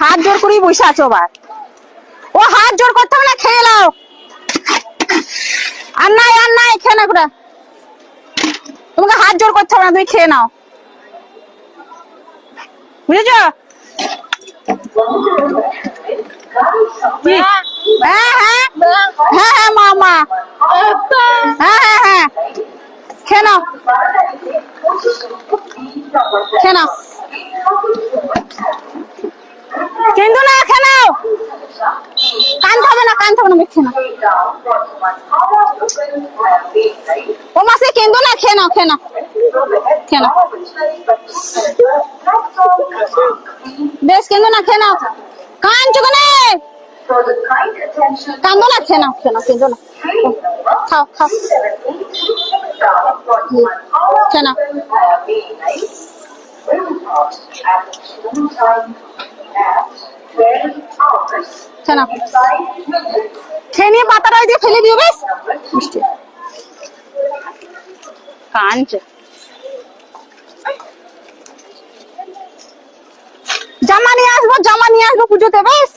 হাত জোর করেই বসে আছো আবার। ও হাত জোর করতে হবে না, খেয়ে নাও। আর নাই খেয়ে না করে, তোমাকে হাত জোর করতে হবে না, তুমি খেয়ে নাও, বুঝেছো? হ্যাঁ হ্যাঁ হ্যাঁ হ্যাঁ মা হ্যাঁ খেয়ে নাও, খেয়ে নাও, কিন্তু না খেয়ে নাও, কানতে হবে না খেয়ে নাও। ও মাসে কিন্তু না, খেয়ে নাও খেয়ে নাও খেয়ে নাও, বেশ কিন্তু না, খেয়ে নাও, কানছো কেন? কান্দো না, খেয়ে নাও কিন্তু না, খাও খেয়ে নাও, খেয়ে নিয়ে পাতাটা দিয়ে ফেলে দিও, বেশ মিষ্টি কানছে। জামা নিয়ে আসবো পুজোতে, বেশ।